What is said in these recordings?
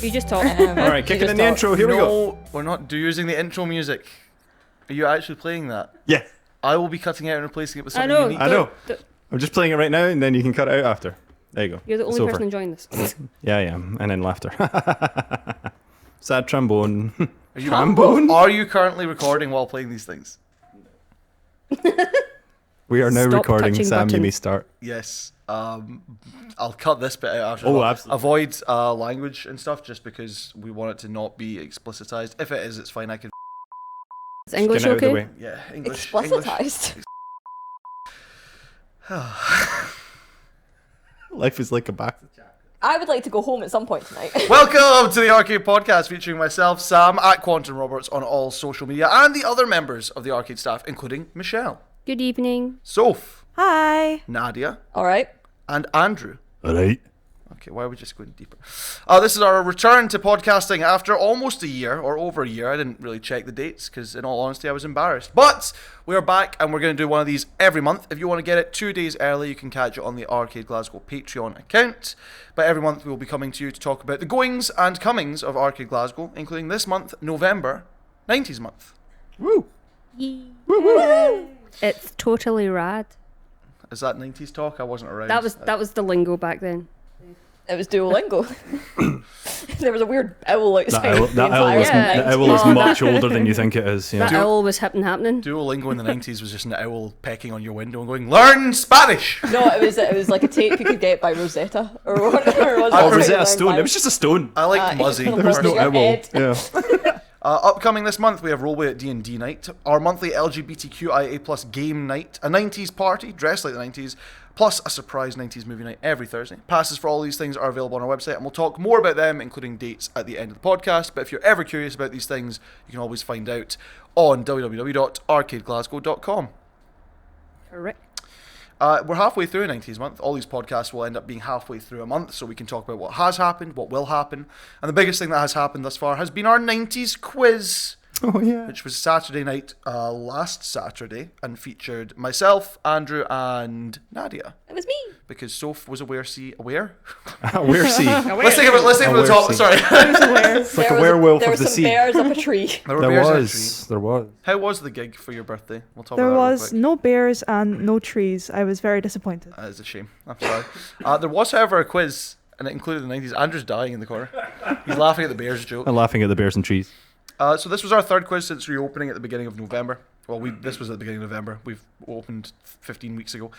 You just talk. Alright, kicking in the intro, here we go. No, we're not using the intro music. Are you actually playing that? Yeah, I will be cutting it out and replacing it with I something know. unique. I know. I'm just playing it right now, and then you can cut it out after. There you go. You're the It's only over. person enjoying this. Yeah, and then laughter. Sad trombone. Are you, Trombone? Are you currently recording while playing these things? We are now Stop recording. touching Sam, you buttons. may start. Yes. I'll cut this bit out after. Oh, absolutely. Avoid language and stuff just because we want it to not be explicitized. If it is, it's fine. I can. Is English Get it out of the okay? way. Yeah, English. Explicitized. Life is like a back. I would like to go home at some point tonight. Welcome to the R-CADE Podcast featuring myself, Sam, at Quantum Roberts on all social media, and the other members of the R-CADE staff, including Michelle, Good evening. Soph, Hi. Nadia, All right. and Andrew. Alright. Okay, why are we just going deeper? This is our return to podcasting after almost a year, or over a year. I didn't really check the dates, because in all honesty, I was embarrassed. But we are back, and we're going to do one of these every month. If you want to get it 2 days early, you can catch it on the R-CADE Glasgow Patreon account. But every month, we will be coming to you to talk about the goings and comings of R-CADE Glasgow, including this month, November, 90s month. Woo. It's totally rad. Is that 90s talk? I wasn't around. That was the lingo back then. It was Duolingo. There was a weird owl outside. That owl was, Yeah. the owl is Oh, much older than you think it is. Yeah. That owl was happening. Duolingo in the 90s was just an owl pecking on your window and going, "Learn Spanish!" No, it was like a tape you could get by Rosetta or whatever it was. Oh, I Rosetta Stone. It was just a stone. I liked Muzzy. There There was no Your owl. head. Yeah. Upcoming this month, we have Rollway at D&D night, our monthly LGBTQIA plus game night, a 90s party dressed like the 90s, plus a surprise 90s movie night every Thursday. Passes for all these things are available on our website, and we'll talk more about them, including dates at the end of the podcast. But if you're ever curious about these things, you can always find out on www.rcadeglasgow.com. Correct. We're halfway through a 90s month. All these podcasts will end up being halfway through a month, so we can talk about what has happened, what will happen. And the biggest thing that has happened thus far has been our 90s quiz, Oh, yeah. which was Saturday night, last Saturday, and featured myself, Andrew, and Nadia. It was me. Because Soph was aware. Where's he? Let's take it from the top. Aware-see. Sorry. It's like a werewolf There of were the some sea. bears up a tree. There were There bears in a was. There was. tree. How was the gig for your birthday? We'll talk There about that real was quick. no bears and no trees. I was very disappointed. That is a shame. I'm sorry. There was, however, a quiz, and it included the 90s. Andrew's dying in the corner. He's laughing at the bears joke. I'm laughing at the bears and trees. So this was our third quiz since reopening at the beginning of November. Well, this was at the beginning of November. We've opened 15 weeks ago.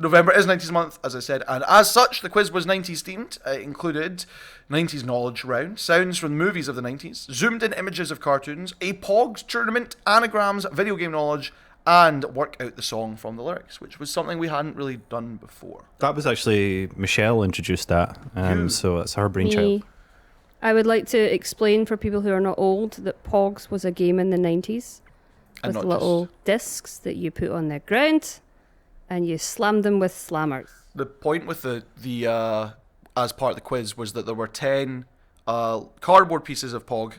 November is 90s month, as I said, and as such, the quiz was 90s themed. It included 90s knowledge round, sounds from movies of the 90s, zoomed in images of cartoons, a Pogs tournament, anagrams, video game knowledge, and work out the song from the lyrics, which was something we hadn't really done before. That was actually Michelle introduced that, so it's her brainchild. Me. I would like to explain for people who are not old that Pogs was a game in the 90s And with not little discs that you put on the ground and you slammed them with slammers. The point with the as part of the quiz was that there were 10 cardboard pieces of Pog.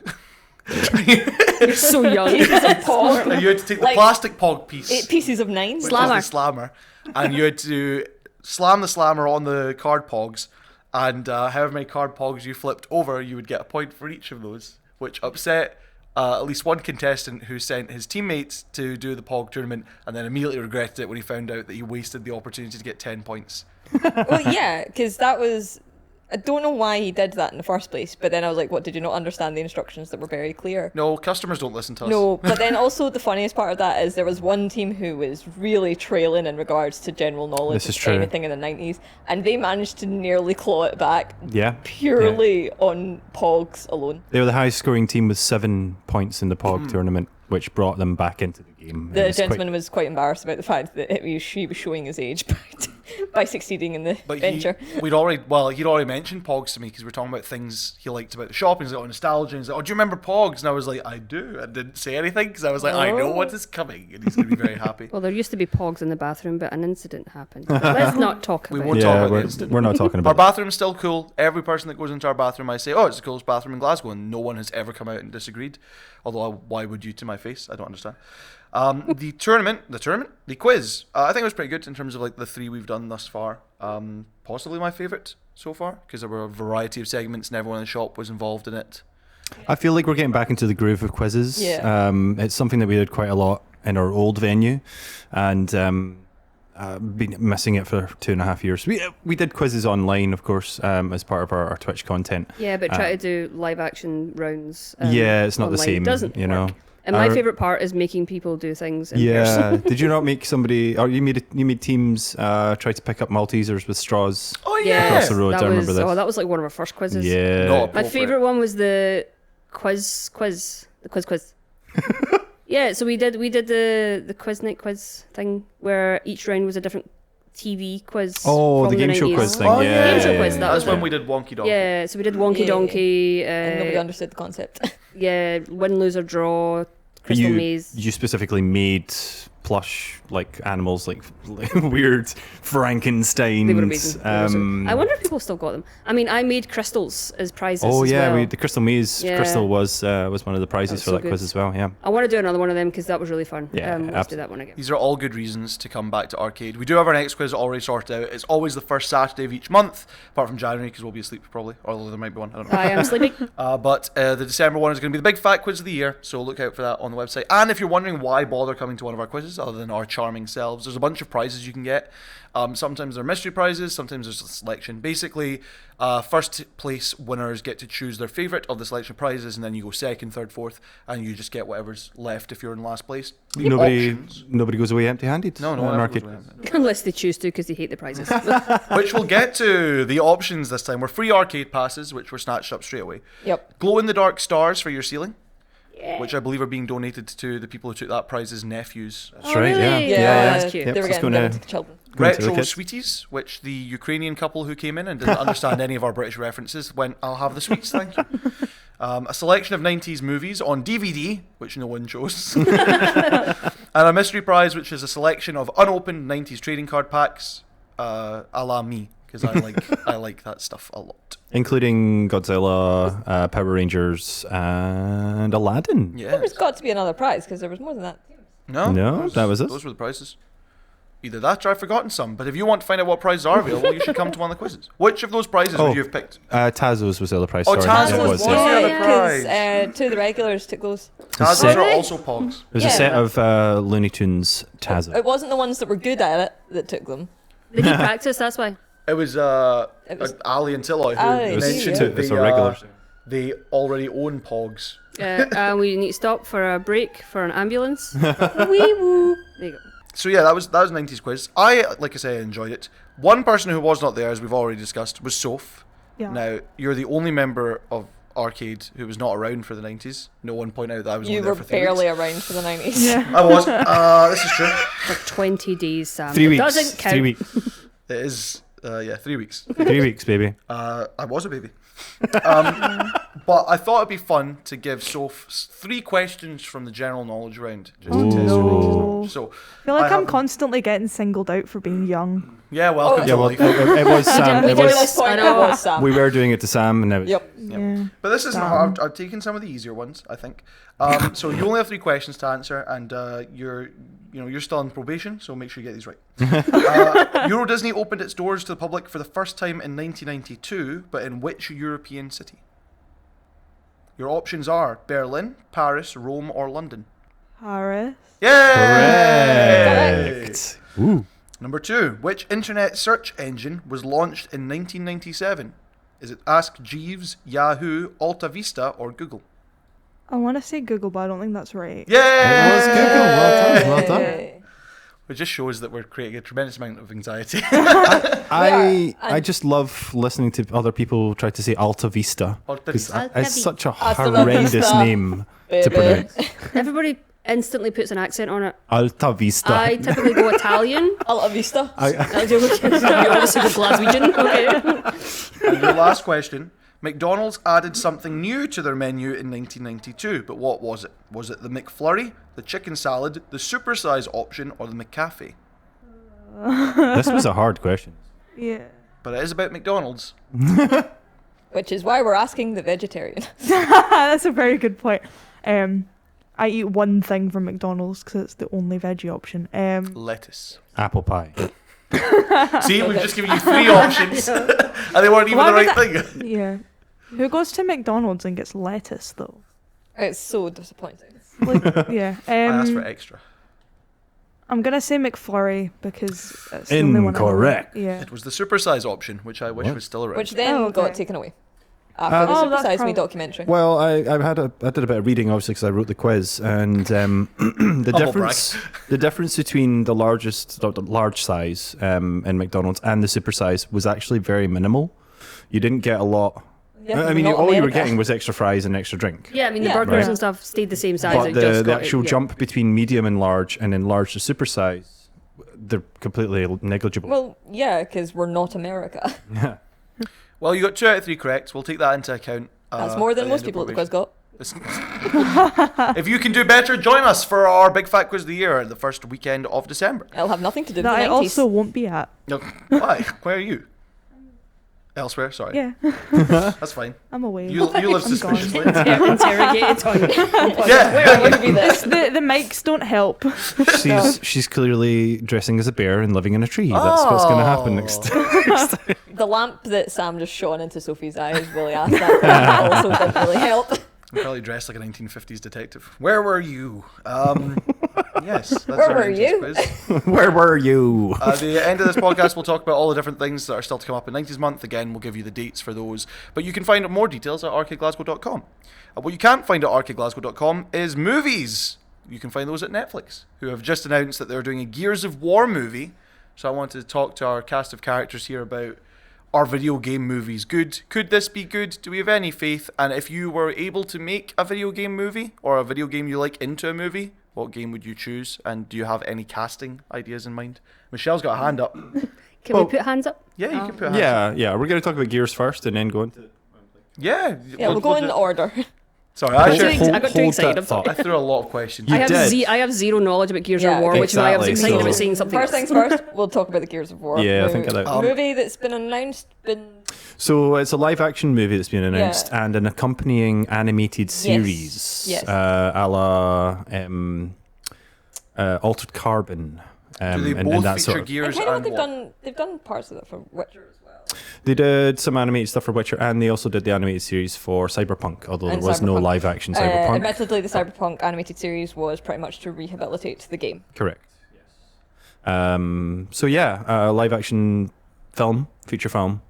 You're so young. Pieces of Pog. And you had to take the Like plastic Pog piece, 8 pieces of 9. which Slammer. was the slammer, and you had to slam the slammer on the card Pogs, and however many card Pogs you flipped over, you would get a point for each of those, which upset at least one contestant who sent his teammates to do the Pog tournament and then immediately regretted it when he found out that he wasted the opportunity to get 10 points. Well, yeah, because that was... I don't know why he did that in the first place, but then I was like, what, did you not understand the instructions that were very clear? No, customers don't listen to us. No, but then also the funniest part of that is there was one team who was really trailing in regards to general knowledge This is of true. anything in the 90s, and they managed to nearly claw it back Yeah. purely on Pogs alone. They were the highest scoring team with 7 points in the Pog tournament, which brought them back into the game. It The was quite- gentleman was quite embarrassed about the fact that she was showing his age by succeeding in the But venture. he'd already mentioned Pogs to me because we were talking about things he liked about the shop. And he's like, oh, nostalgia. And he's like, oh, do you remember Pogs? And I was like, I do. I didn't say anything because I was like, I know what is coming. And he's going to be very happy. Well, there used to be Pogs in the bathroom, but an incident happened. But let's not talk We about won't it. talk Yeah, about the we're, incident. we're not talking Our about bathroom's still cool. Every person that goes into our bathroom, I say, oh, it's the coolest bathroom in Glasgow. And no one has ever come out and disagreed. Although, why would you to my face? I don't understand. The quiz. I think it was pretty good in terms of like the 3 we've done thus far. Possibly my favourite so far because there were a variety of segments and everyone in the shop was involved in it. I feel like we're getting back into the groove of quizzes. Yeah. It's something that we did quite a lot in our old venue, and been missing it for 2.5 years. We did quizzes online, of course, as part of our Twitch content. Yeah, but try to do live action rounds. It's not the online same. doesn't you know. work. And my favourite part is making people do things in person. Did you not make somebody, or you made teams try to pick up Maltesers with straws Oh across the road? I remember this. That was like one of our first quizzes. Yeah. Not My appropriate. favourite one was the quiz. Yeah, so we did the quiz night quiz thing where each round was a different TV quiz. Oh, from the game show 90s. quiz thing. Oh, yeah. Game show quiz, that That's was when it. we did Wonky Donkey. Yeah, so we did Wonky Yeah. Donkey. And nobody understood the concept. Yeah, win, lose or draw. But Crystal Maze. you specifically made plush like animals, like weird Frankensteins. They were amazing. They were so- I wonder if people still got them. I mean, I made crystals as prizes. Oh as yeah, well. the Crystal Maze Yeah. crystal was one of the prizes That's for so that good. quiz as well. Yeah. I want to do another one of them because that was really fun. Yeah, Let's do that one again. These are all good reasons to come back to Arcade. We do have our next quiz already sorted out. It's always the first Saturday of each month, apart from January because we'll be asleep probably, although there might be one. I don't know. I am sleeping. But the December one is going to be the big fat quiz of the year, so look out for that on the website. And if you're wondering why bother coming to one of our quizzes other than our charming selves, there's a bunch of prizes you can get. Sometimes they're mystery prizes, sometimes there's a selection. Basically, first place winners get to choose their favourite of the selection of prizes, and then you go second, third, fourth, and you just get whatever's left if you're in last place. The options, Nobody goes away empty-handed. no on one ever Arcade. goes away. Unless they choose to because they hate the prizes. Which we'll get to. The options this time were free arcade passes, which were snatched up straight away. Yep. Glow-in-the-dark stars for your ceiling, which I believe are being donated to the people who took that prize's nephews. That's Oh, right. really? Yeah. Yeah, that's cute. Yep, They were so it's getting gonna- given to children. Going to the Retro kids. sweeties, which the Ukrainian couple who came in and didn't understand any of our British references went, I'll have the sweets, thank you. A selection of 90s movies on DVD, which no one chose. And a mystery prize, which is a selection of unopened 90s trading card packs, a la me, because I like that stuff a lot. Including Godzilla, Power Rangers, and Aladdin. Yeah. There's got to be another prize because there was more than that. No, that was it. Those were the prizes. Either that or I've forgotten some. But if you want to find out what prizes are available, you should come to one of the quizzes. Which of those prizes would you have picked? Tazos was the other prize. Oh, sorry. Tazos It was was, one. yeah. Yeah, the prize. because 2 of the regulars took those. Tazos set- are also Pogs. It was a Yeah. set of Looney Tunes Tazo. It wasn't the ones that were good at it that took them. They need practice, that's why. It was Ali and Tilloy who Ali, It was mentioned yeah. that it's a regular. they already own Pogs. We need to stop for a break for an ambulance. Wee woo. There you go. So yeah, that was 90s quiz. Like I say, I enjoyed it. One person who was not there, as we've already discussed, was Soph. Yeah. Now, you're the only member of Arcade who was not around for the 90s. No one pointed out that I was You only there were for 3 barely weeks. around for the 90s. Yeah. I was. This is true. For 20 days, Sam. 3 It weeks. doesn't count. 3 weeks. It is, 3 weeks. 3 weeks, baby. I was a baby. But I thought it'd be fun to give Soph 3 questions from the general knowledge round. Just to test her no. knowledge. So, I feel like I'm have- constantly getting singled out for being young. yeah, welcome Oh. to Yeah, well, life. it was Sam. We It did was. this point, I it know. was Sam. We were doing it to Sam, and it was. Yep. Yeah. But this isn't Damn. hard. I've taken some of the easier ones, I think. So you only have 3 questions to answer, and you're still on probation, so make sure you get these right. Euro Disney opened its doors to the public for the first time in 1992, but in which European city? Your options are Berlin, Paris, Rome, or London. Paris. Yay! Correct. Ooh. Number 2. Which internet search engine was launched in 1997? Is it Ask Jeeves, Yahoo, Alta Vista, or Google? I want to say Google, but I don't think that's right. Yay! It was Google. Well done. Well done. Yay. It just shows that we're creating a tremendous amount of anxiety. I just love listening to other people try to say Alta Vista Alta because Vista. it's such a Hasta la horrendous vista, name to baby. pronounce. Everybody instantly puts an accent on it. Alta Vista. I typically go Italian. Alta Vista. You obviously go Glaswegian. Okay. And your last question. McDonald's added something new to their menu in 1992, but what was it? Was it the McFlurry, the chicken salad, the supersize option, or the McCafe? This was a hard question. Yeah. But it is about McDonald's. Which is why we're asking the vegetarian. That's a very good point. I I eat one thing from McDonald's because it's the only veggie option. Lettuce. Apple pie. See, we've just given you 3 options, and they weren't even Why the would right thing. Yeah. Who goes to McDonald's and gets lettuce though? It's so disappointing. Like, yeah. I asked for extra. I'm gonna say McFlurry because it's the only one I know. Incorrect. Yeah. It was the supersize option, which I wish What? was still around. Which then Oh, okay. got taken away after Oh, the that's Super Size Me probably- documentary. Well, I did a bit of reading, obviously, because I wrote the quiz, and the difference between the large size in McDonald's and the super size was actually very minimal. You didn't get a lot. Yeah, I mean, not all you were America. getting was extra fries and extra drink. Yeah, I mean, the Yeah. burgers Right. and stuff stayed the same size. But it just the got actual yeah. jump between medium and large, and then large to super size, they're completely negligible. Well, yeah, because we're not America. Yeah. Well, you got 2 out of 3 correct. We'll take that into account. That's more at than the most end of people at the quiz probation. got. If you can do better, join us for our big fat quiz of the year, the first weekend of December. It'll have nothing to do with That the I 90s. also won't be at. No, why? Where are you? Elsewhere, sorry. Yeah. That's fine. I'm away. You live I'm gone. suspiciously. Interrogated on Yeah. Where would be this? the mics don't help. She's clearly dressing as a bear and living in a tree. That's what's going to happen next. The lamp that Sam just shone into Sophie's eyes while he asked that also didn't really help. I'm probably dressed like a 1950s detective. Where were you? Yes. That's Where our were 90s you? quiz. Where were you? At the end of this podcast, we'll talk about all the different things that are still to come up in 90s month. Again, we'll give you the dates for those. But you can find more details at rcadeglasgow.com. What you can't find at rcadeglasgow.com is movies. You can find those at Netflix, who have just announced that they're doing a Gears of War movie. So I wanted to talk to our cast of characters here about, are video game movies good? Could this be good? Do we have any faith? And if you were able to make a video game movie, or a video game you like into a movie, what game would you choose? And do you have any casting ideas in mind? Michelle's got a hand up. Can Well- we put hands up? Yeah, you can put a hand up. Yeah. We're going to talk about Gears first and then go into... Yeah. Yeah, we'll go in order. Sorry, I Hold should. it. I got too excited, that I'm sorry. thought. I threw a lot of questions. You I did. have zero knowledge about Gears Yeah, of War, okay. which is why I was Exactly, excited about so- saying something First else. things first, we'll talk about the Gears of War. Yeah, I movie. think I like- Movie that's been announced, So it's a live action movie that's been announced and an accompanying animated series, Yes. a la Altered Carbon. Do they and both that feature sort of. and Gears kind of and what what? they've done parts of it for Witcher as well. They did some animated stuff for Witcher, and they also did the animated series for Cyberpunk, although And there was no Cyberpunk. live action Cyberpunk. Admittedly, the Cyberpunk animated series was pretty much to rehabilitate the game. Correct. Yes. So yeah, live action film, feature film,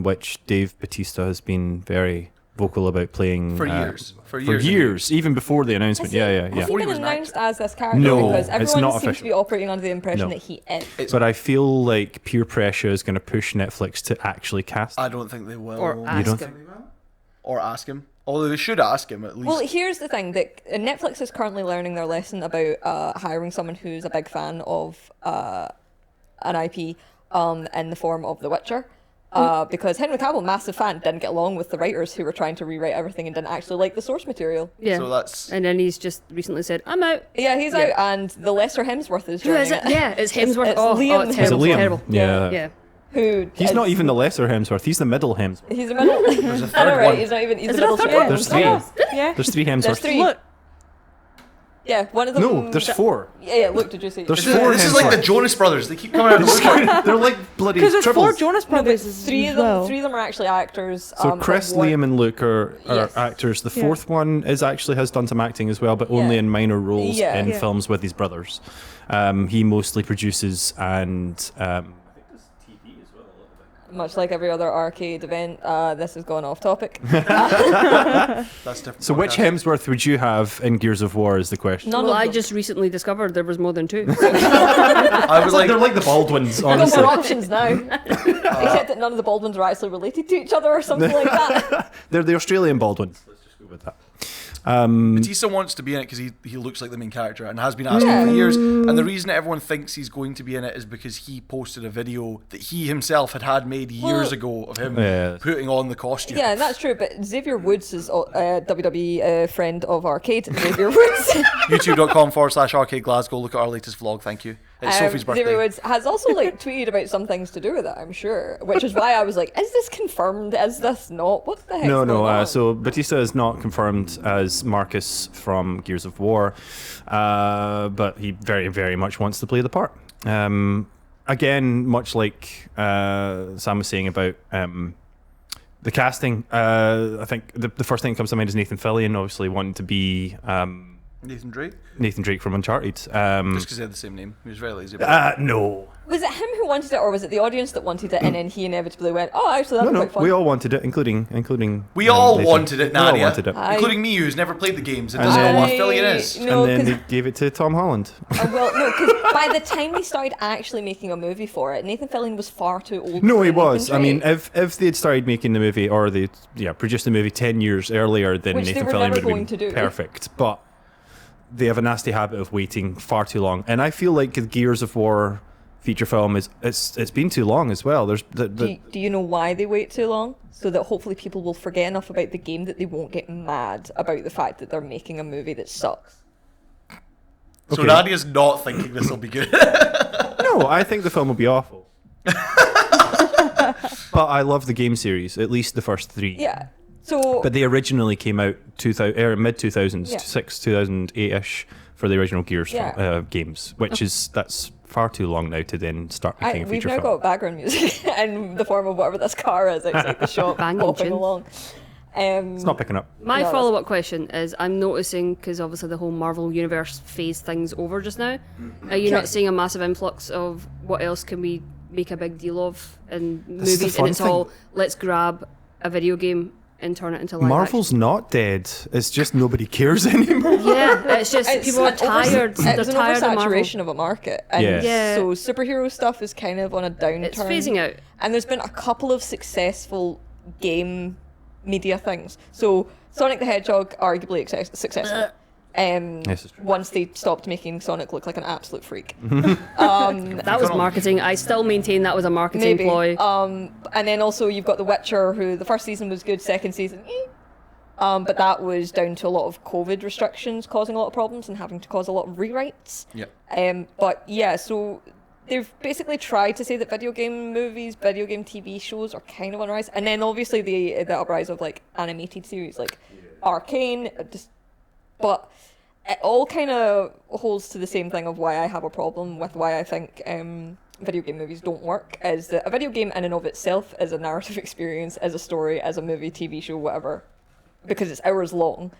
which Dave Bautista has been very vocal about playing For years. For For years. years, even before the announcement. Yeah. Has Before he he was been an announced as this character? No, because it's everyone not seems to official. be operating under the impression No. that he is. But I feel like peer pressure is going to push Netflix to actually cast. I don't think they will. Or You ask don't him. Or ask him. Although they should ask him at least. Well, here's the thing: that Netflix is currently learning their lesson about hiring someone who's a big fan of an IP in the form of The Witcher. Because Henry Cavill, massive fan, didn't get along with the writers who were trying to rewrite everything and didn't actually like the source material. Yeah. So that's. And then he's just recently said, I'm out. Yeah, he's out, and the lesser Hemsworth is Who joining is it? Yeah, it's Hemsworth. It's oh, Liam it's Is it terrible. Liam? Terrible. Yeah. Yeah. Who He's is- not even the lesser Hemsworth. He's the middle Hemsworth. He's a middle. There's a I third know, right? one. He's not even. He's Is a there a middle third child. one? There's three. Yeah. There's three Hemsworths. There's three. Look, Yeah, one of them. No, there's four. Yeah, look, did you see? There's This four is like the Hemsworths. Jonas Brothers. They keep coming out of the woodwork. They're like bloody because there's four triples. Jonas No, but Brothers three as of them. well. Three of them are actually actors. So but Chris, one- Liam, and Luke are Yes. actors. The Yeah. fourth one is actually has done some acting as well, but only Yeah. in minor roles Yeah. in Yeah. films with his brothers. He mostly produces and Much like every other arcade event, this has gone off topic. That's different. so which podcast. Hemsworth would you have in Gears of War is the question. None Well, of I them. just recently discovered there was more than two. I was like, They're like the Baldwins, I've got honestly. more options now. Except that none of the Baldwins are actually related to each other or something like that. They're the Australian Baldwins. Let's just go with that. Batista wants to be in it because he looks like the main character and has been asking for years. And the reason everyone thinks he's going to be in it is because he posted a video that he himself had made years Well- ago of him Yeah. putting on the costume. Yeah, that's true. But Xavier Woods is a WWE friend of Arcade. Xavier Woods. YouTube.com/Arcade Glasgow. Look at our latest vlog. Thank you. It's Sophie's birthday. Xavier Woods has also like tweeted about some things to do with it, I'm sure, which is why I was like, is this confirmed? Is this not? What the heck? No. So Batista is not confirmed as Marcus from Gears of War, but he very, very much wants to play the part. Again, much like Sam was saying about the casting, I think the first thing that comes to mind is Nathan Fillion, obviously wanting to be Nathan Drake? Nathan Drake from Uncharted. Just because they had the same name. He was very lazy about it. No. Was it him who wanted it, or was it the audience that wanted it, and then he inevitably went, "Oh, actually, that'd be quite fun." We all wanted it, including. We all Nathan. wanted it, We all Nadia. wanted it. Including me, who's never played the games and And doesn't know what then- Fillion is. No, and then 'cause- they gave it to Tom Holland. well, no, because by the time they started actually making a movie for it, Nathan Fillion was far too old. No, for he Nathan was. I mean, Drake, if they'd started making the movie, or they produced the movie 10 years earlier, then Which they Nathan were Fillion never would have going been to do. perfect. But they have a nasty habit of waiting far too long, and I feel like the Gears of War feature film it's been too long as well. There's do you know why they wait too long? So that hopefully people will forget enough about the game that they won't get mad about the fact that they're making a movie that sucks. So Okay. Nadia's not thinking this will be good. No, I think the film will be awful. But I love the game series, at least the first 3. Yeah. So But they originally came out mid 2000s, Yeah. 2008ish for the original Gears Yeah. games, which that's far too long now to then start making a we've feature now film. got background music in the form of whatever this car is outside the shop, Banging popping tunes. along. It's not picking up. My No, follow-up question is, I'm noticing, because obviously the whole Marvel Universe phase thing's over just now, are you not Okay. seeing a massive influx of what else can we make a big deal of in This is the movies? fun And it's thing. all, let's grab a video game and turn it into live Marvel's not dead. It's just nobody cares anymore. action. Yeah, it's just people are an tired. They're It's an tired of Marvel. oversaturation of a market. And Yeah. Yeah. so superhero stuff is kind of on a downturn. It's phasing out. And there's been a couple of successful game media things. So Sonic the Hedgehog, arguably successful. Yes, it's true. Once they stopped making Sonic look like an absolute freak. That was marketing. I still maintain that was a marketing Maybe. ploy. And then also you've got The Witcher, who the first season was good, second season, but that was down to a lot of COVID restrictions causing a lot of problems and having to cause a lot of rewrites. Yeah. But yeah, so they've basically tried to say that video game movies, video game TV shows are kind of on the rise, and then obviously the uprise of like animated series like Arcane, but it all kind of holds to the same thing of why I have a problem with why I think video game movies don't work, is that a video game in and of itself is a narrative experience, as a story, as a movie, TV show, whatever, because it's hours long.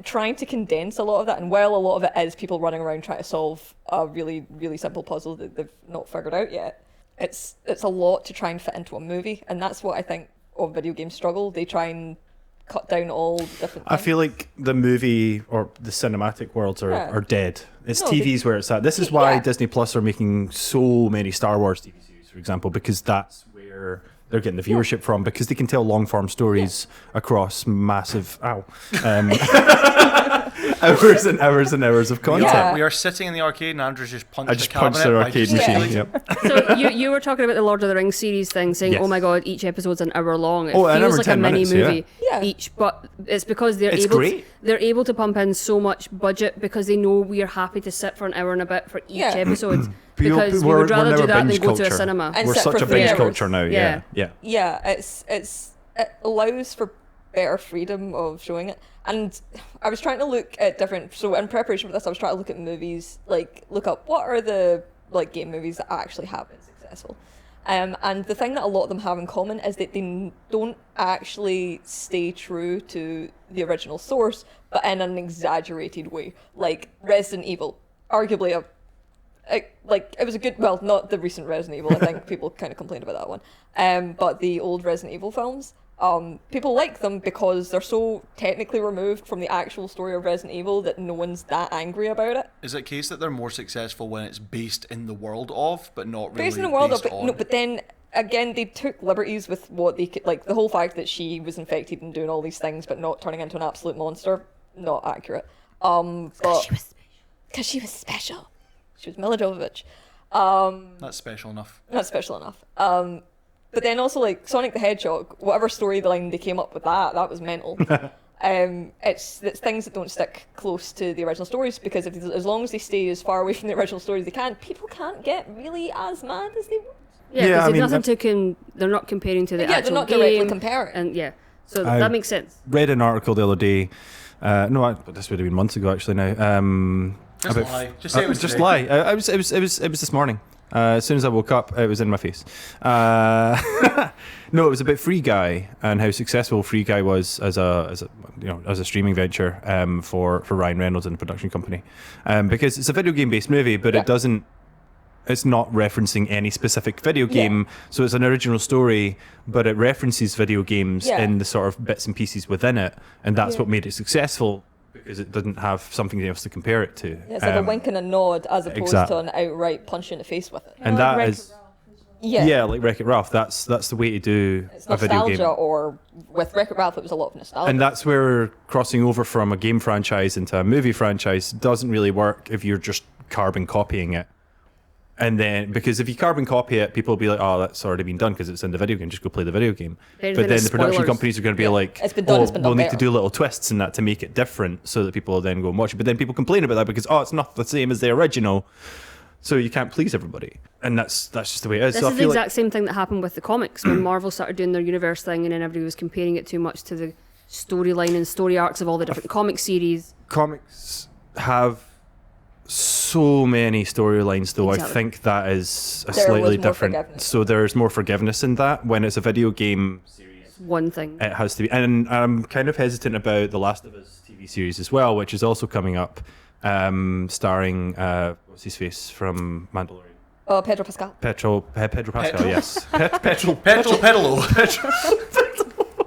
Trying to condense a lot of that, and while a lot of it is people running around trying to solve a really, really simple puzzle that they've not figured out yet, it's a lot to try and fit into a movie, and that's what I think of video games struggle. They try and cut down all different I things. feel like the movie or the cinematic worlds are dead. It's No, TV's where it's at. This is why Yeah. Disney Plus are making so many Star Wars TV series, for example, because that's where they're getting the viewership from, because they can tell long-form stories across massive hours and hours and hours of content. Yeah. We are sitting in the arcade and Andrew's just punched I just the cabinet. punched their by arcade just machine. stealing. Yep. So you were talking about the Lord of the Rings series thing, saying, Yes. "Oh my god, each episode's an hour long." It Oh, an hour feels and like a 10 mini minutes, yeah. movie Yeah. each, but it's because they're It's able. great. They're able to pump in so much budget because they know we are happy to sit for an hour and a bit for each Yeah. episode because we We're- would rather we're do never that than binge go to a culture. cinema. And We're sit such for a binge 3 hours. culture now. Yeah. Yeah, it allows for better freedom of showing it. And I was trying to look at different, so in preparation for this, I was trying to look at movies, like look up what are the like game movies that actually have been successful. And the thing that a lot of them have in common is that they don't actually stay true to the original source, but in an exaggerated way. Like Resident Evil, arguably it was a good, well, not the recent Resident Evil, I think people kind of complained about that one, but the old Resident Evil films, people like them because they're so technically removed from the actual story of Resident Evil that no one's that angry about it. Is it a case that they're more successful when it's based in the world of, but not really Based in the world of, based on? but then again, they took liberties with what they could, like the whole fact that she was infected and doing all these things, but not turning into an absolute monster, not accurate. But because she was special. She was Mila Jovovich. That's special enough. Not special enough. But then also like Sonic the Hedgehog, whatever storyline they came up with that was mental. it's things that don't stick close to the original stories, because as long as they stay as far away from the original stories they can, people can't get really as mad as they want. Yeah, because nothing to they're not comparing to the actual they're not game. directly comparing. And so that makes sense. Read an article the other day. This would have been months ago actually now. Just lie. Just say it was just today. lie. It was this morning. As soon as I woke up, it was in my face. No, it was about Free Guy and how successful Free Guy was as a streaming venture for Ryan Reynolds and the production company, because it's a video game based movie, but it's not referencing any specific video game, so it's an original story, but it references video games in the sort of bits and pieces within it, and that's what made it successful, because it didn't have something else to compare it to. It's like a wink and a nod as opposed to an outright punch in the face with it. And like that is... like Wreck-It Ralph. That's the way to do a video game. Or with Wreck-It Ralph, it was a lot of nostalgia. And that's where crossing over from a game franchise into a movie franchise doesn't really work if you're just carbon copying it. And then, because if you carbon copy it, people will be like, oh, that's already been done because it's in the video game, just go play the video game. But then the production companies are going to be like, it's been done we'll need better. to do little twists in that to make it different so that people will then go and watch it. But then people complain about that because, it's not the same as the original. So you can't please everybody. And that's just the way it is. This is the exact same thing that happened with the comics when Marvel started doing their universe thing, and then everybody was comparing it too much to the storyline and story arcs of all the different comic series. Comics have so many storylines, though. Exactly. I think that is There slightly was more different. forgiveness. So there's more forgiveness in that. When it's a video game series, One thing. it has to be. And I'm kind of hesitant about The Last of Us TV series as well, which is also coming up, starring what's his face from Mandalorian. Oh, Pedro Pascal. Pedro Pascal, yes. Pedalo.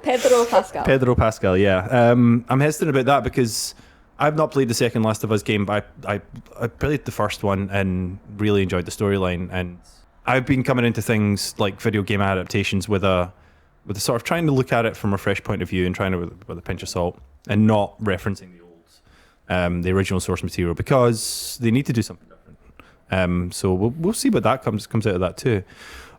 Pedro Pascal. Pedro Pascal, yeah. I'm hesitant about that because I've not played the second Last of Us game, but I played the first one and really enjoyed the storyline. And I've been coming into things like video game adaptations with a sort of trying to look at it from a fresh point of view and trying to with a pinch of salt and not referencing the original source material, because they need to do something different. So we'll see what that comes out of that too.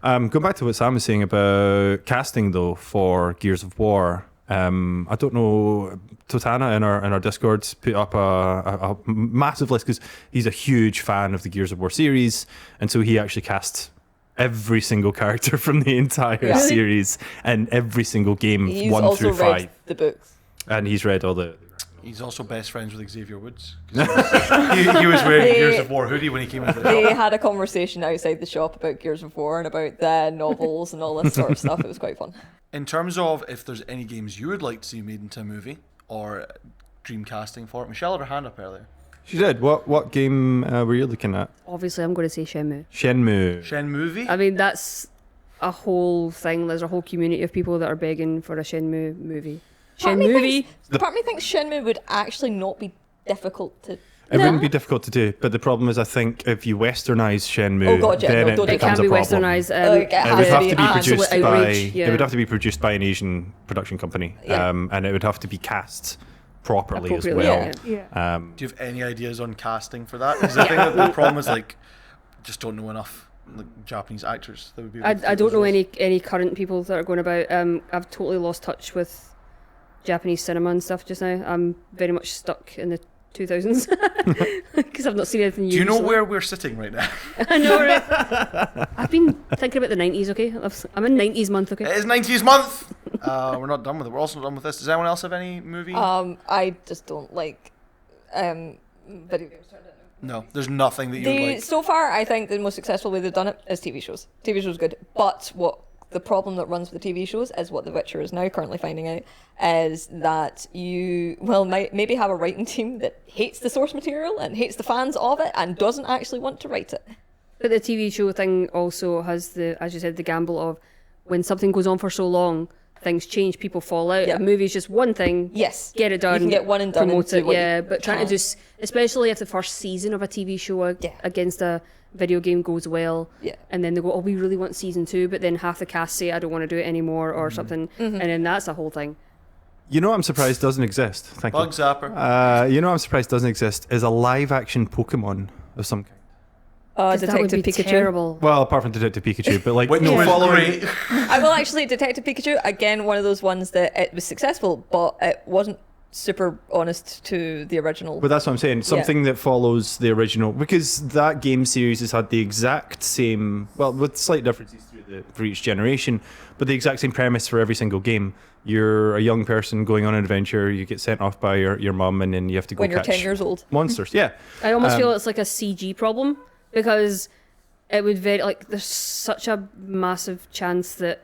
Going back to what Sam was saying about casting though for Gears of War, I don't know, Totana in our Discord put up a massive list because he's a huge fan of the Gears of War series, and so he actually cast every single character from the entire series and every single game. He's 1 also through 5. read the books. And he's read all the... He's also best friends with Xavier Woods. He was wearing Gears of War hoodie when he came into the They shop. had a conversation outside the shop about Gears of War and about the novels and all this sort of stuff. It was quite fun. In terms of if there's any games you would like to see made into a movie or dream casting for it, Michelle had her hand up earlier. She did. What game were you looking at? Obviously, I'm going to say Shenmue. Shen movie? I mean, that's a whole thing. There's a whole community of people that are begging for a Shenmue movie. Part of me thinks Shenmue would actually not be difficult to... It wouldn't be difficult to do, but the problem is I think if you westernize Shenmue, Oh God, yeah, then no, it don't do It becomes can a be problem. westernized. It It would have to be absolute produced outrage, by. It would have to be produced by an Asian production company, Yeah. and it would have to be cast properly as Appropriately, well. Yeah. Do you have any ideas on casting for that? Because I think that the problem is just don't know enough Japanese actors. That would be. I don't know any current people that are going about. I've totally lost touch with Japanese cinema and stuff just now. I'm very much stuck in the 2000s because I've not seen anything new. Do you know recently. where we're sitting right now? I know, right? I've been thinking about the 90s, okay? I'm in 90s month, okay? It is 90s month! We're not done with it. We're also not done with this. Does anyone else have any movie? I just don't like video games. No, there's nothing that you would like. So far, I think the most successful way they've done it is TV shows. TV shows good, but the problem that runs with the TV shows is what The Witcher is now currently finding out, is that you might maybe have a writing team that hates the source material and hates the fans of it and doesn't actually want to write it. But the TV show thing also has as you said, the gamble of when something goes on for so long, things change, people fall out. Yeah. A movie's just one thing. Yes. Get it done. You can get one and done promote and it, do what yeah. you But trying to just, especially if the first season of a TV show against a video game goes well, and then they go, oh, we really want season 2, but then half the cast say, I don't want to do it anymore or something, and then that's a whole thing. You know what I'm surprised doesn't exist? Thank Bug you. Zapper. You know what I'm surprised doesn't exist is a live-action Pokemon of some kind. 'Cause that would Detective be Pikachu. terrible. Well, apart from Detective Pikachu, but like Which was following. great. I will actually, Detective Pikachu, again, one of those ones that it was successful, but it wasn't super honest to the original. But that's what I'm saying. Something that follows the original, because that game series has had the exact same, well, with slight differences for each generation, but the exact same premise for every single game. You're a young person going on an adventure. You get sent off by your mum, and then you have to go when you're catch 10 years old. monsters. Yeah, I almost feel it's like a CG problem, because it would there's such a massive chance that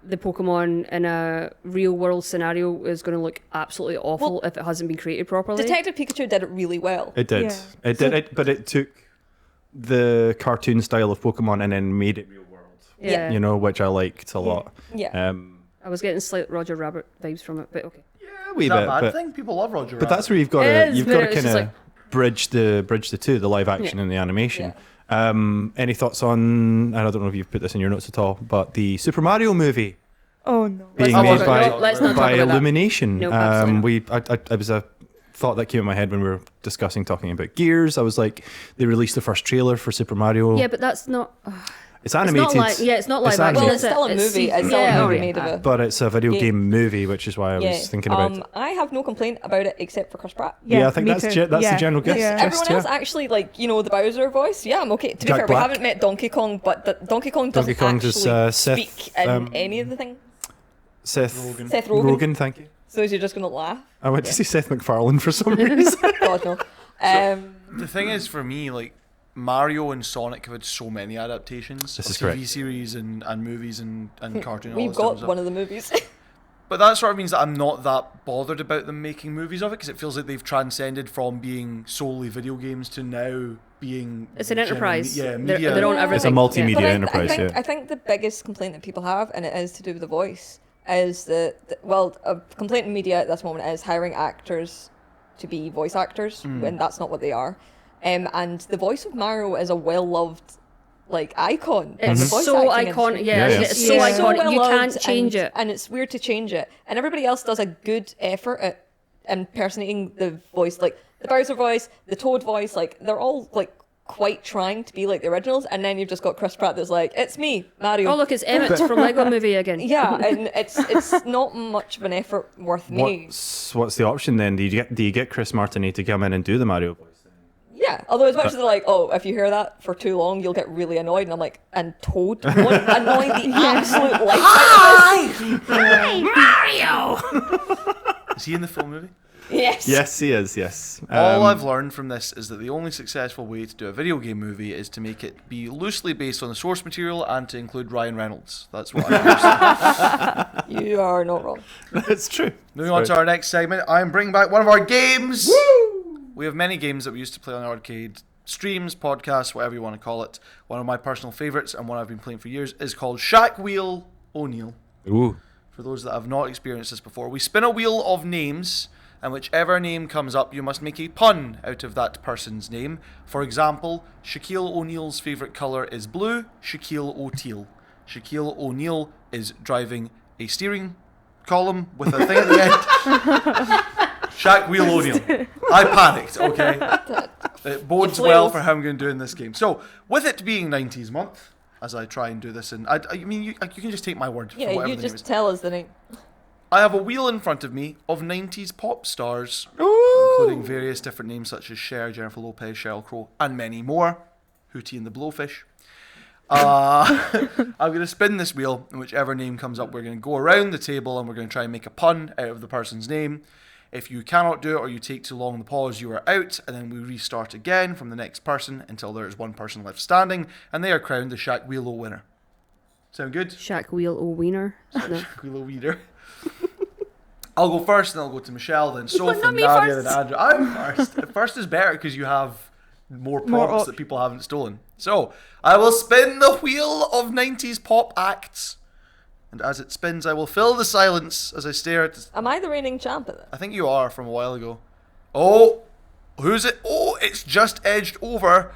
the Pokemon in a real world scenario is going to look absolutely awful if it hasn't been created properly. Detective Pikachu did it really well. it did. Yeah. It did. But it took the cartoon style of Pokemon and then made it real world. Yeah. You know, which I liked a lot. Yeah. I was getting slight Roger Rabbit vibes from it, but okay. A wee Is that bit, a bad but, thing? People love Roger but that's where you've got It to is, you've but got to it's kind just of bridge the two, the live action and the animation. Any thoughts on? I don't know if you've put this in your notes at all, but the Super Mario movie Oh no. being not made talk by about- let's not talk by about that. Illumination. No, absolutely It was a thought that came in my head when we were talking about Gears. I was like, they released the first trailer for Super Mario. Yeah, but that's not. It's animated. It's not live It's action. animated. Well, it's still a movie. It's still a movie made of it. But it's a video Yeah. game movie, which is why I was thinking about it. I have no complaint about it except for Chris Pratt. Yeah, I think me that's too. that's the general guess. Yeah. Everyone else actually, like, you know, the Bowser voice. Yeah, I'm okay. To be Jack fair, Black. we haven't met Donkey Kong, but Donkey Kong doesn't Kong actually is, Seth, speak in any of the things. Seth Seth Rogen. Rogen, thank you. So you're just gonna laugh? I went to see Seth MacFarlane for some reason. God no. The thing is, for me, like, Mario and Sonic have had so many adaptations This of is TV correct. series and movies and cartoon. and all We've that stuff and got stuff. one of the movies. But that sort of means that I'm not that bothered about them making movies of it, because it feels like they've transcended from being solely video games to now being. It's an enterprise. Yeah, They're- media. they're on Yeah. It's a everything. multimedia But enterprise, I think the biggest complaint that people have, and it is to do with the voice, is that a complaint in media at this moment is hiring actors to be voice actors when that's not what they are. And the voice of Mario is a well-loved, like, icon. in the It's voice so acting iconic. industry. Yeah, Yeah, yeah. it's so Yeah. iconic. You well-loved can't change and, it. and it's weird to change it. And everybody else does a good effort at impersonating the voice, like the Bowser voice, the Toad voice. Like, they're all like quite trying to be like the originals. And then you've just got Chris Pratt that's like, it's me, Mario. Oh, look, it's Emmett from Lego Movie again. Yeah, and it's not much of an effort worth making. What's the option then? Do you get Chris Martinet to come in and do the Mario voice? Yeah, although as much as they're like, oh, if you hear that for too long, you'll get really annoyed. And I'm like, and Toad won't annoy the absolute life out of Is he in the full movie? us. Yes. Yes, he is. Yes. All I've learned from this is that the only successful way to do a video game movie is to make it be loosely based on the source material and to include Ryan Reynolds. That's what I understand. You are not wrong. That's true. Moving on to our next segment, I am bringing back one of our games. We have many games that we used to play on arcade streams, podcasts, whatever you want to call it. One of my personal favourites and one I've been playing for years is called Shack Wheel O'Neill. Ooh. For those that have not experienced this before, we spin a wheel of names, and whichever name comes up, you must make a pun out of that person's name. For example, Shaquille O'Neal's favourite colour is blue, Shaquille O'Teal. Shaquille O'Neal is driving a steering column with a thing at the end. Shack Wheel O'Neill. I panicked, okay? It bodes well for how I'm going to do in this game. So, with it being 90s month, as I try and do this, and I mean, you can just take my word for Yeah, whatever you the name is. just tell us the name. I have a wheel in front of me of 90s pop stars, including various different names such as Cher, Jennifer Lopez, Sheryl Crow, and many more. Hootie and the Blowfish. I'm going to spin this wheel, and whichever name comes up, we're going to go around the table and we're going to try and make a pun out of the person's name. If you cannot do it or you take too long on the pause, you are out, and then we restart again from the next person until there is one person left standing, and they are crowned the Shack Wheel O winner. Sound good? Shack Wheel O Wiener. No. Shack Wheel O winner. I'll go first, then I'll go to Michelle, then Sophie, not me Nadia, first. then Andrew. I'm first. First is better because you have more prompts that people haven't stolen. So, I will spin the wheel of 90s pop acts. And as it spins, I will fill the silence as I stare at... Am I the reigning champ at this? I think you are from a while ago. Oh, who's it? Oh, it's just edged over.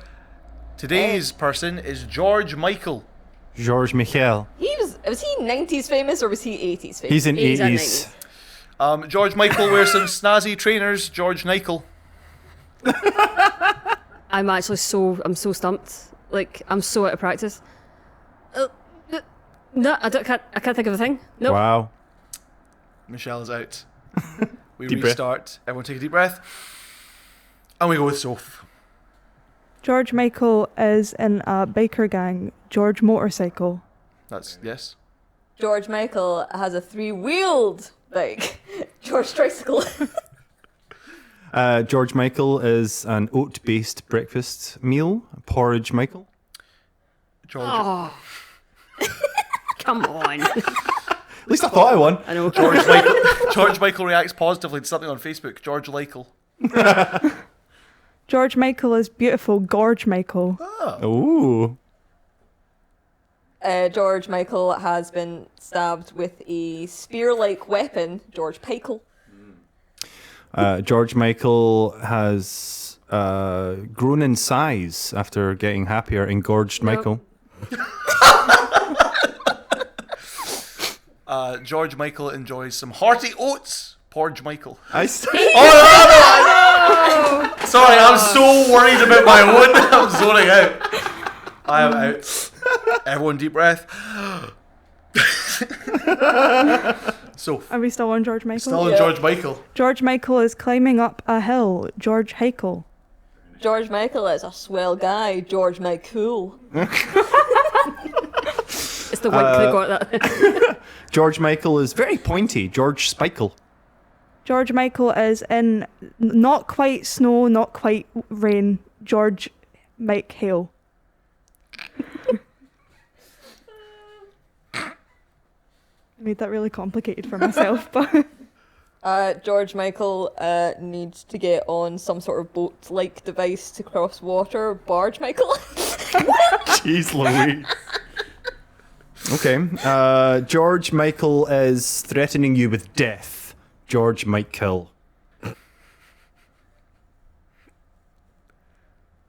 Today's person is George Michael. George Michael. Was he 90s famous or was he 80s famous? He's in 80s and 80s. George Michael wears some snazzy trainers. George Michael. I'm actually I'm so stumped. Like, I'm so out of practice. No, I can't think of a thing. No. Wow. Michelle is out. We Deep breath. restart. Everyone take a deep breath. And we go with Soph. George Michael is in a biker gang. George motorcycle. That's yes. George Michael has a 3-wheeled bike. George tricycle. George Michael is an oat-based breakfast meal. Porridge Michael. George. Oh. Come on. At least I thought I won. I know. George Michael reacts positively to something on Facebook. George Michael. George Michael is beautiful. Gorge Michael. Ooh. George Michael has been stabbed with a spear-like weapon. George Pikel. George Michael has grown in size after getting happier. Engorged Michael. George Michael enjoys some hearty oats. Porridge Michael. I see. Oh, no! Sorry, I'm so worried about my own. I'm zoning out. I am out. Everyone deep breath. So, Are we still on George Michael? still on George Michael. George Michael is climbing up a hill. George Heikel. George Michael is a swell guy. George Michael. It's the wink that got that. George Michael is very pointy. George Spikel. George Michael is in not quite snow, not quite rain. George Mike Hale. Made that really complicated for myself, but George Michael needs to get on some sort of boat-like device to cross water. Barge Michael. Jeez Louise. Okay. George Michael is threatening you with death. George might kill.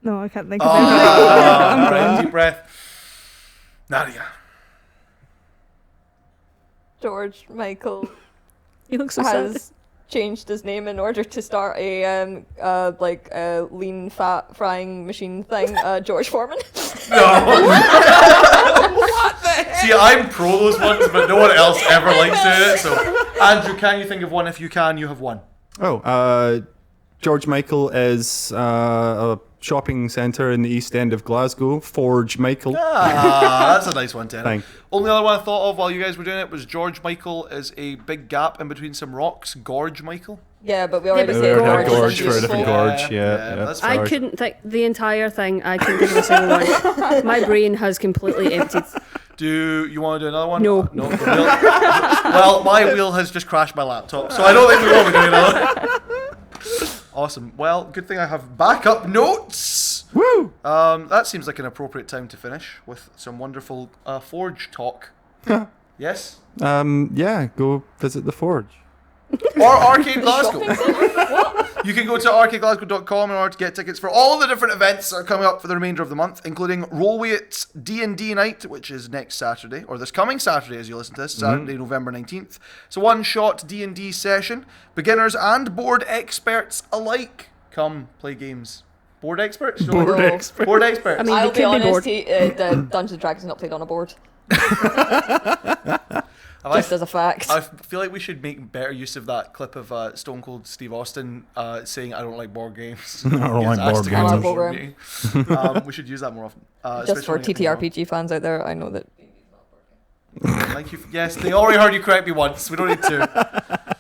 no, I can't think of anything. Alright, deep breath. Nadia. George Michael You look so sad. has changed his name in order to start a lean fat frying machine thing. George Foreman. See, I'm pro those ones, but no one else ever likes doing it. So, Andrew, can you think of one? If you can, you have one. George Michael is a shopping centre in the East End of Glasgow. Forge Michael. That's a nice one, Tanner. Thanks. Only other one I thought of while you guys were doing it was George Michael is a big gap in between some rocks. Gorge Michael. Yeah, but we already but said we already had George. gorge for a different gorge. Yeah. that's I fine. couldn't think the entire thing. I couldn't think of a single one. My brain has completely emptied. Do you want to do another one? No. No. The wheel. Well, my wheel has just crashed my laptop, so I don't think we will be doing another one. Awesome. Well, good thing I have backup notes. Woo! That seems like an appropriate time to finish with some wonderful Forge talk. Yes? Yeah, go visit the Forge. Or R-CADE Glasgow. You can go to r-cadeglasgow.com in order to get tickets for all the different events that are coming up for the remainder of the month, including Rollwait's D&D night, which is next Saturday, or this coming Saturday as you listen to this, Saturday, November 19th. It's a one-shot D&D session. Beginners and board experts alike come play games. Board experts? You know Board what- experts. Board experts. I mean, I'll you be could be honest, bored. the Dungeons and Dragons is not played on a board. Just as a fact. I feel like we should make better use of that clip of Stone Cold Steve Austin saying, "I don't like board games." I don't like Gets asked board to go to a games. board meeting. We should use that more often. Just for especially when it comes TTRPG fans out there, I know that. out. Thank you. Yes, they already heard you correct me once. We don't need to.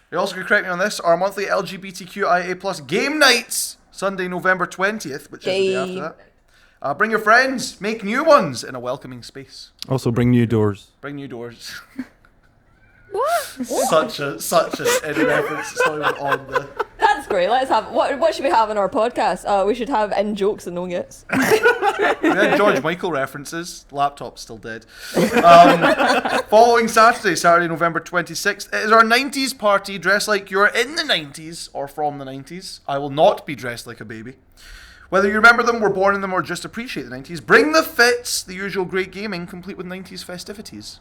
You're also going to correct me on this. Our monthly LGBTQIA+ game nights, Sunday, November 20th, which is the day after that. Bring your friends, make new ones in a welcoming space. Also, bring new doors. Bring new doors. What? such a any reference. It's not even on the. That's great. Let's have. What should we have in our podcast? We should have in jokes that no one gets. We had George Michael references. Laptop's still dead. Following Saturday, November 26th, it is our 90s party. Dress like you're in the 90s or from the 90s. I will not be dressed like a baby. Whether you remember them, were born in them, or just appreciate the 90s, bring the fits, the usual great gaming, complete with 90s festivities.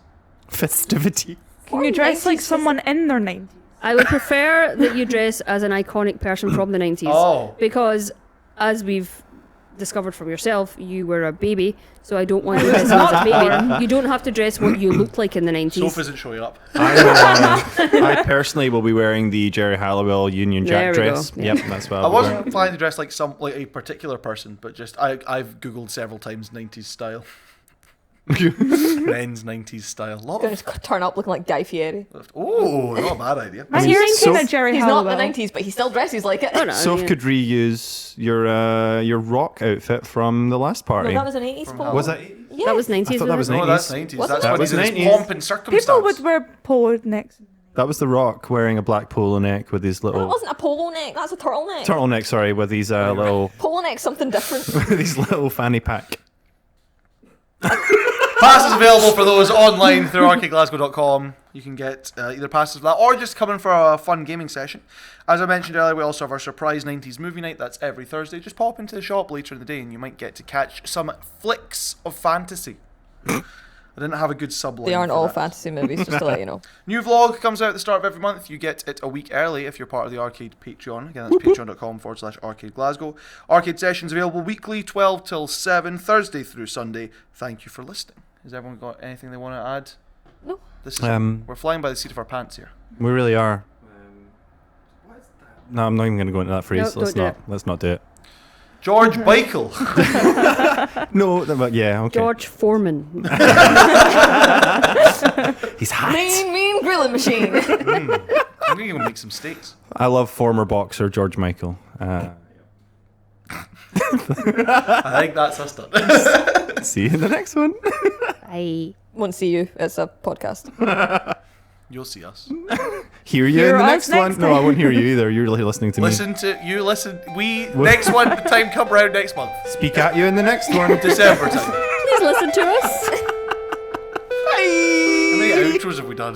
Festivity. Can you dress like someone in their 90s? I would prefer that you dress as an iconic person from the 90s. Oh. Because, as we've discovered from yourself you were a baby, so I don't want you dressing as a baby. You don't have to dress what you looked like in the 90s. Soph isn't showing up. I personally will be wearing the Jerry Halliwell Union Jack There we dress. go. Yep, that's what I I'll be wearing. wasn't planning to dress like a particular person, but just I've googled several times 90s style. Men's 90s style. Gonna just turn up looking like Guy Fieri. Oh, not a bad idea. I'm mean, thinking so- of Jerry He's Halliwell. not in the 90s, but he still dresses like it. Oh, no, Soph yeah. could reuse your rock outfit from the last No, party. that was an 80s polo. Was that? Yeah. That was 90s. I thought that was wasn't it? No, that's 90s. 90s. Was That's it? when That he was did his 90s. pomp and circumstance. People would wear polo necks. That was the Rock wearing a black polo neck with his That little wasn't a polo neck, that's a turtleneck. turtleneck. Sorry, with these little Polo neck's something different. these little fanny pack. Passes available for those online through R-CADEGlasgow.com. You can get either passes for that or just come in for a fun gaming session. As I mentioned earlier, we also have our surprise 90s movie night. That's every Thursday. Just pop into the shop later in the day and you might get to catch some flicks of fantasy. I didn't have a good subline. They aren't for all that. fantasy movies, just to let you know. New vlog comes out at the start of every month. You get it a week early if you're part of the Arcade Patreon. Again, that's patreon.com/Arcade Glasgow. Arcade sessions available weekly, 12 till 7, Thursday through Sunday. Thank you for listening. Has everyone got anything they want to add? No. This is we're flying by the seat of our pants here. We really are. No, I'm not even going to go into that phrase. No, don't do it. Let's not do it. George Michael. No, but yeah, okay. George Foreman. He's hot. Mean grilling machine. I'm going to make some steaks. I love former boxer George Michael. I think that's us done. See you in the next one. I Won't see you. It's a podcast. You'll see us. Hear you Hear in the us next one. next No, I time. won't hear you either. You're really listening to me. Listen. Next one, time come round next month. Speak at you in the next one. December time. please listen to us. How many outros have we done?